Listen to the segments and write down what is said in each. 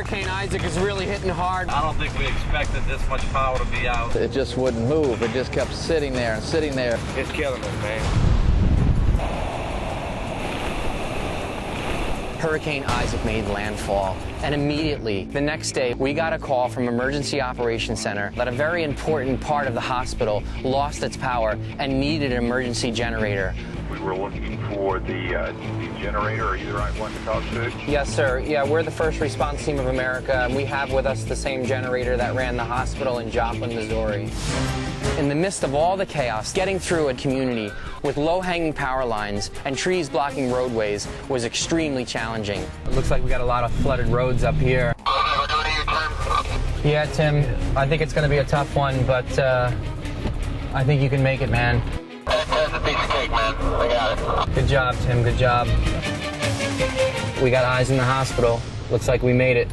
Hurricane Issac is really hitting hard. I don't think we expected this much power to be out. It just wouldn't move. It just kept sitting there and sitting there. It's killing us, man. Hurricane Issac made landfall, and immediately, the next day, we got a call from Emergency Operations Center that a very important part of the hospital lost its power and needed an emergency generator. We were looking for the generator. Are you the right one to talk to? Yes, sir. Yeah, we're the First Response Team of America, and we have with us the same generator that ran the hospital in Joplin, Missouri. In the midst of all the chaos, getting through a community with low-hanging power lines and trees blocking roadways was extremely challenging. It looks like we got a lot of flooded roads up here. Yeah, Tim, I think it's going to be a tough one, but I think you can make it, man. That's a piece of cake, man. I got it. Good job, Tim. Good job. We got eyes in the hospital. Looks like we made it.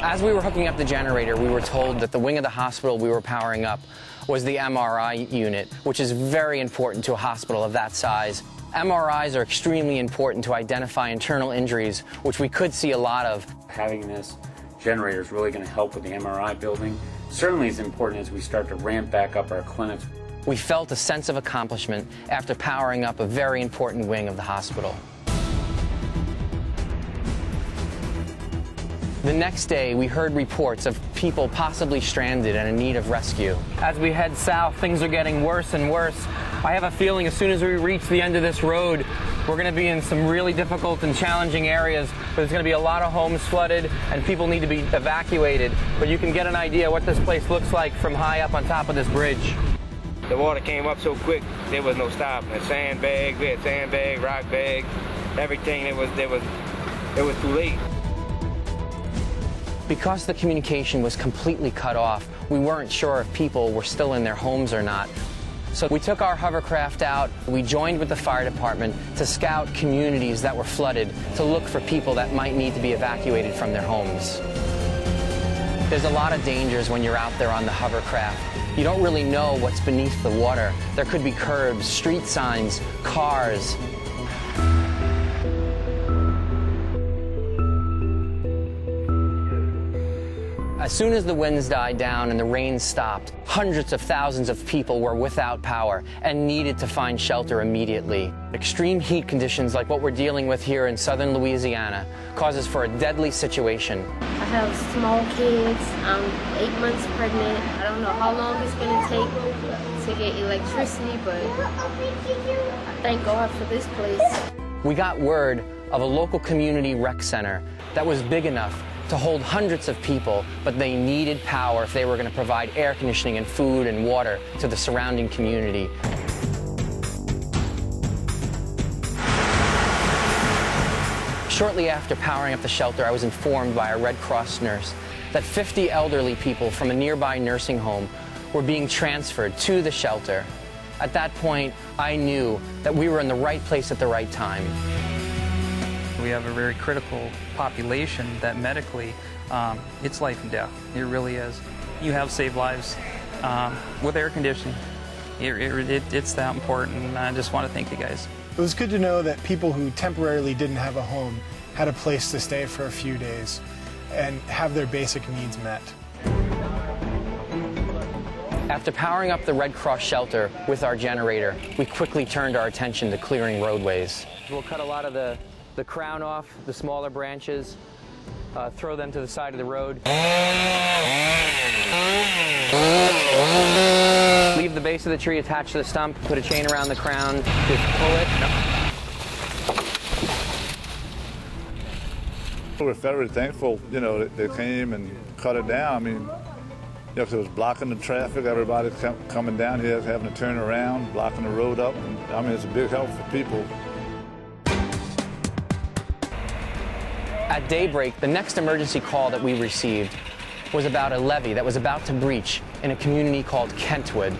As we were hooking up the generator, we were told that the wing of the hospital we were powering up was the MRI unit, which is very important to a hospital of that size. MRIs are extremely important to identify internal injuries, which we could see a lot of. Having this generator is really going to help with the MRI building. Certainly is important as we start to ramp back up our clinics. We felt a sense of accomplishment after powering up a very important wing of the hospital. The next day, we heard reports of people possibly stranded and in need of rescue. As we head south, things are getting worse and worse. I have a feeling as soon as we reach the end of this road, we're going to be in some really difficult and challenging areas. There's going to be a lot of homes flooded and people need to be evacuated. But you can get an idea what this place looks like from high up on top of this bridge. The water came up so quick, there was no stopping. The sandbags, we had sandbags, rock bags, everything. It was too late. Because the communication was completely cut off, we weren't sure if people were still in their homes or not. So we took our hovercraft out, we joined with the fire department to scout communities that were flooded to look for people that might need to be evacuated from their homes. There's a lot of dangers when you're out there on the hovercraft. You don't really know what's beneath the water. There could be curbs, street signs, cars. As soon as the winds died down and the rain stopped, hundreds of thousands of people were without power and needed to find shelter immediately. Extreme heat conditions like what we're dealing with here in southern Louisiana causes for a deadly situation. I have small kids. I'm 8 months pregnant. I don't know how long it's going to take to get electricity, but I thank God for this place. We got word of a local community rec center that was big enough to hold hundreds of people, but they needed power if they were going to provide air conditioning and food and water to the surrounding community. Shortly after powering up the shelter, I was informed by a Red Cross nurse that 50 elderly people from a nearby nursing home were being transferred to the shelter. At that point, I knew that we were in the right place at the right time. We have a very critical population that medically, it's life and death. It really is. You have saved lives with air conditioning. It's that important, and I just want to thank you guys. It was good to know that people who temporarily didn't have a home had a place to stay for a few days and have their basic needs met. After powering up the Red Cross shelter with our generator, we quickly turned our attention to clearing roadways. We'll cut a lot of the crown off, the smaller branches, throw them to the side of the road. Leave the base of the tree attached to the stump, put a chain around the crown, just pull it. We're very thankful, you know, that they came and cut it down. I mean, you know, because it was blocking the traffic, everybody coming down here having to turn around, blocking the road up. I mean, it's a big help for people. At daybreak, the next emergency call that we received was about a levee that was about to breach in a community called Kentwood.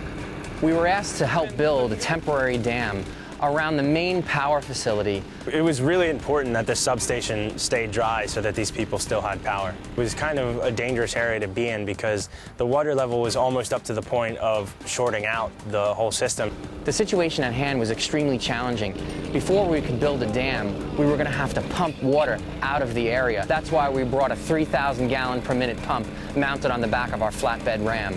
We were asked to help build a temporary dam around the main power facility. It was really important that the substation stayed dry so that these people still had power. It was kind of a dangerous area to be in because the water level was almost up to the point of shorting out the whole system. The situation at hand was extremely challenging. Before we could build a dam, we were going to have to pump water out of the area. That's why we brought a 3,000 gallon per minute pump mounted on the back of our flatbed ram.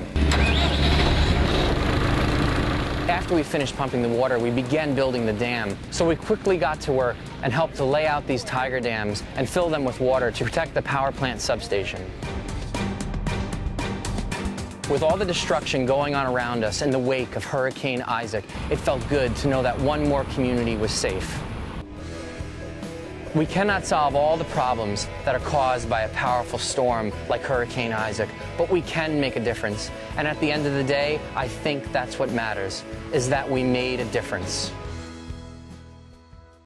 After we finished pumping the water, we began building the dam. So we quickly got to work and helped to lay out these tiger dams and fill them with water to protect the power plant substation. With all the destruction going on around us in the wake of Hurricane Issac, it felt good to know that one more community was safe. We cannot solve all the problems that are caused by a powerful storm like Hurricane Issac, but we can make a difference. And at the end of the day, I think that's what matters, is that we made a difference.